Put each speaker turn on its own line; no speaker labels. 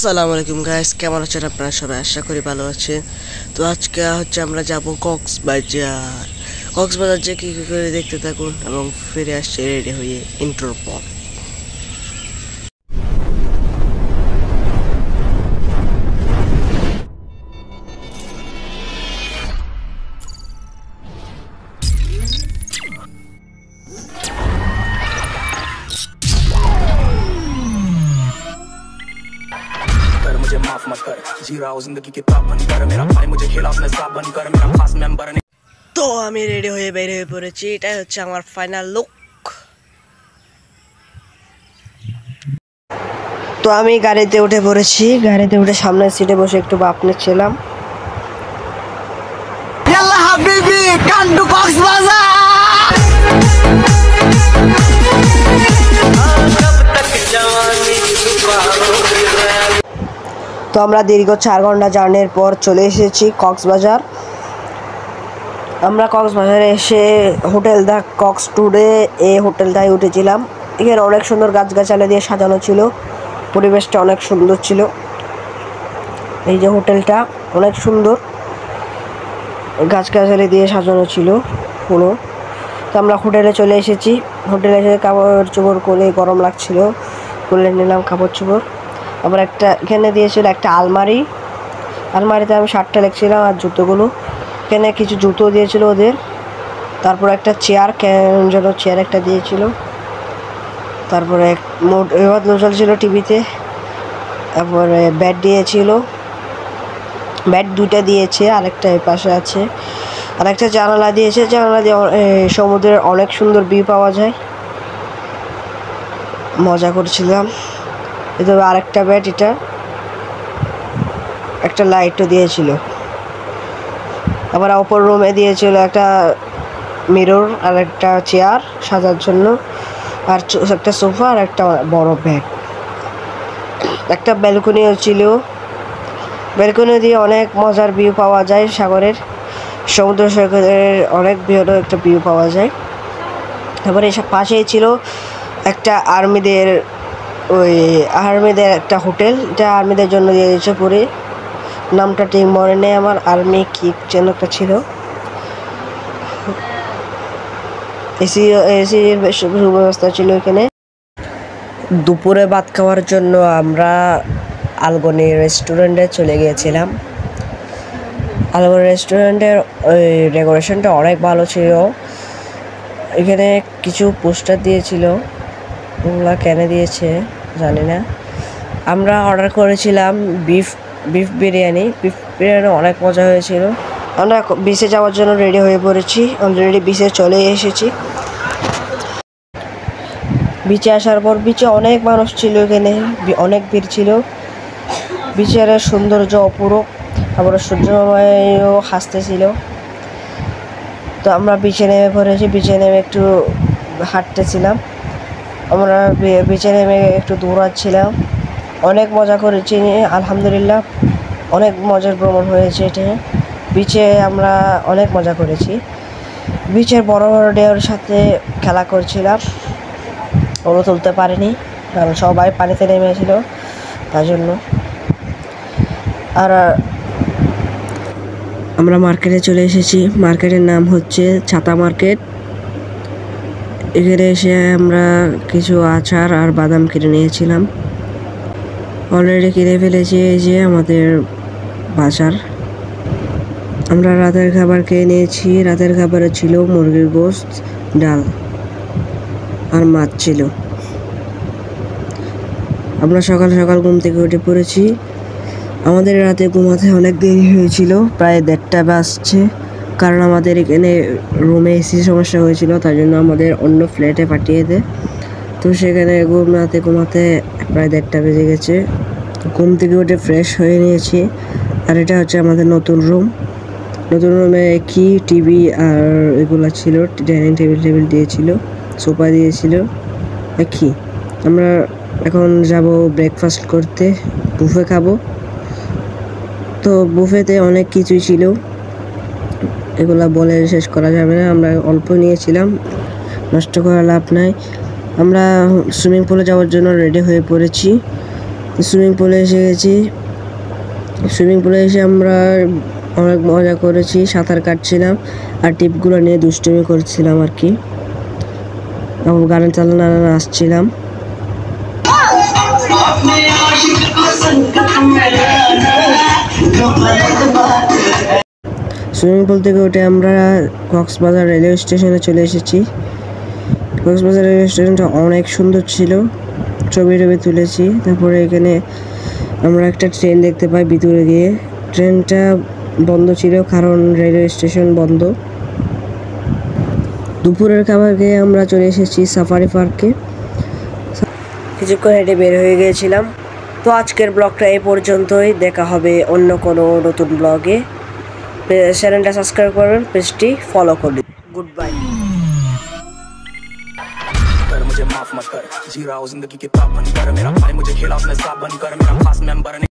আসসালামু আলাইকুম গাইস, কেমন আছেন আপনারা সবাই? আশা করি ভালো আছেন। তো আজকে আমরা যাব কক্সবাজার যে কি কি করে দেখতে থাকুন এবং ফিরে আসছে রেডি হয়ে ইন্ট্রোর পর।
मुझे माफ मत कर, जी रहा हूं जिंदगी की ताब बंद कर, मेरा भाई मुझे खिलाफ में साफ बंद कर, मेरा खास मेंबर ने।
তো আমি রেডি হয়ে বের হয়ে পড়েছি। এটাই হচ্ছে আমার ফাইনাল লুক। তো আমি গাড়িতে উঠে পড়েছি। গাড়িতে উঠে সামনের সিটে বসে একটু বাপ নিচ্ছিলাম। ইয়াল্লা হাবিবি কাম টু কক্সবাজার। তো আমরা দীর্ঘ 4 ঘন্টা জার্নির পর চলে এসেছি কক্সবাজার। আমরা কক্সবাজারে এসে হোটেল দ্য কক্স টুডে এই হোটেলটায় উঠেছিলাম। এখানে অনেক সুন্দর গাছগাছালি দিয়ে সাজানো ছিল, পরিবেশটা অনেক সুন্দর ছিল। এই যে হোটেলটা অনেক সুন্দর, গাছগাছালি দিয়ে সাজানো ছিল পুরো। তো আমরা হোটেলে চলে এসেছি। হোটেলে এসে কাপড় চোপড় করে, গরম লাগছিল, খুলে নিলাম কাপড় চোপড়। আবার এখানে দিয়েছিল একটা আলমারিতে আমি শার্টটা রেখেছিলাম আর জুতোগুলো। এখানে কিছু জুতো দিয়েছিল ওদের। তারপর একটা চেয়ার, যেন চেয়ার একটা দিয়েছিল। তারপরে এবার চলছিল টিভিতে। তারপরে ব্যাট দিয়েছিল, ব্যাট 2টা দিয়েছে, আরেকটা এই পাশে আছে। আরেকটা জানালা দিয়েছে, জানালা দিয়ে সমুদ্রের অনেক সুন্দর ভিউ পাওয়া যায়। মজা করছিলাম। এটা আরেকটা ব্যাট, এটা একটা লাইটও দিয়েছিল। আবার অপর রুমে দিয়েছিল একটা মিরর আর একটা চেয়ার সাজার জন্য, আর একটা সোফা আর একটা বড় বেড। একটা ব্যালকনিও ছিল। ব্যালকনি দিয়ে অনেক মজার ভিউ পাওয়া যায়, সাগরের, সমুদ্র সৈকতের অনেক বড় একটা ভিউ পাওয়া যায়। তারপরে এসব পাশেই ছিল একটা আর্মিদের একটা হোটেল। এটা আর্মিদের জন্য দিয়ে দিয়েছে পুরে। নামটা ঠিক মনে নেই আমার, আর্মি কি যেন একটা ছিল। এসির সুব্যবস্থা ছিল এখানে। দুপুরে ভাত খাওয়ার জন্য আমরা আলগনি রেস্টুরেন্টে চলে গিয়েছিলাম। আলগনি রেস্টুরেন্টের ওই ডেকোরেশনটা অনেক ভালো ছিল। এখানে কিছু পোস্টার দিয়েছিল, ওগুলা কেন দিয়েছে জানি না। আমরা অর্ডার করেছিলাম বিফ বিরিয়ানি। অনেক মজা হয়েছিল। আমরা বিচে যাওয়ার জন্য রেডি হয়ে পড়েছি। অলরেডি বিচে চলে এসেছি। বিচে আসার পর বিচে অনেক মানুষ ছিল, এখানে অনেক ভিড় ছিল। বিচের সৌন্দর্য অপূরূপ। আবার সূর্যময়ও হাসতেছিল। তো আমরা বিচে নেমে পড়েছি। বিচে নেমে একটু হাঁটতেছিলাম। আমরা বিচে নেমে একটু দৌড়াচ্ছিলাম। অনেক মজা করেছি আলহামদুলিল্লাহ। অনেক মজার ভ্রমণ হয়েছে এটা। বিচে আমরা অনেক মজা করেছি। বিচের বড় বড় ঢেউর সাথে খেলা করছিলাম। ওরা তুলতে পারেনি, কারণ সবাই পানিতে নেমেছিল তার জন্য। আর আমরা মার্কেটে চলে এসেছি। মার্কেটের নাম হচ্ছে ছাতা মার্কেট। এখানে এসে আমরা কিছু আচার আর বাদাম কিনে নিয়েছিলাম। অলরেডি কিনে ফেলেছি। এই যে আমাদের বাজার। আমরা রাতের খাবার খেয়ে নিয়েছি। রাতের খাবারে ছিল মুরগির গোশত, ডাল আর মাছ ছিল। আমরা সকাল সকাল ঘুম থেকে উঠে পড়েছি। আমাদের রাতে ঘুমাতে অনেক দেরি হয়েছিল, প্রায় 1:30 বাজছে, কারণ আমাদের এখানে রুমে এসি সমস্যা হয়েছিল, তার জন্য আমাদের অন্য ফ্ল্যাটে পাঠিয়ে দেয়। তো সেখানে ঘুমাতে প্রায় 1:30 বেজে গেছে। ঘুম থেকে উঠে ফ্রেশ হয়ে নিয়েছি। আর এটা হচ্ছে আমাদের নতুন রুম। নতুন রুমে কি টিভি আর এগুলো ছিল, ডাইনিং টেবিল দিয়েছিল, সোফা দিয়েছিল। কি আমরা এখন যাব ব্রেকফাস্ট করতে, বুফে খাবো। তো বুফেতে অনেক কিছুই ছিল, এগুলা বলে শেষ করা যাবে না। আমরা অল্প নিয়েছিলাম, নষ্ট করা লাভ নাই। আমরা সুইমিং পুলে যাওয়ার জন্য রেডি হয়ে পড়েছি। সুইমিং পুলে এসে গেছি। সুইমিং পুলে এসে আমরা অনেক মজা করেছি, সাঁতার কাটছিলাম আর টিপগুলো নিয়ে দুষ্টুমি করছিলাম আর কি। এবং গানে চালানো নাচছিলাম। সুইমিং পুল থেকে উঠে আমরা কক্সবাজার রেলওয়ে স্টেশনে চলে এসেছি। কক্সবাজার রেলওয়ে স্টেশনটা অনেক সুন্দর ছিল, ছবি তুলেছি। তারপরে এখানে আমরা একটা ট্রেন দেখতে পাই ভিতরে গিয়ে। ট্রেনটা বন্ধ ছিল কারণ রেলওয়ে স্টেশন বন্ধ। দুপুরের খাবার খেয়ে আমরা চলে এসেছি সাফারি পার্কে। কিছুক্ষণ হেঁটে বের হয়ে গিয়েছিলাম। তো আজকের ব্লগটা এই পর্যন্তই, দেখা হবে অন্য কোনো নতুন ব্লগে। চ্যানেলটা সাবস্ক্রাইব করবেন, পেজটি ফলো করবেন। Good bye.
मुझे माफ मत कर, जी रहा हूँ जिंदगी किताब बनकर। मेरा भाई मुझे खेला उसने साथ बनकर, मेरा खास मेंबर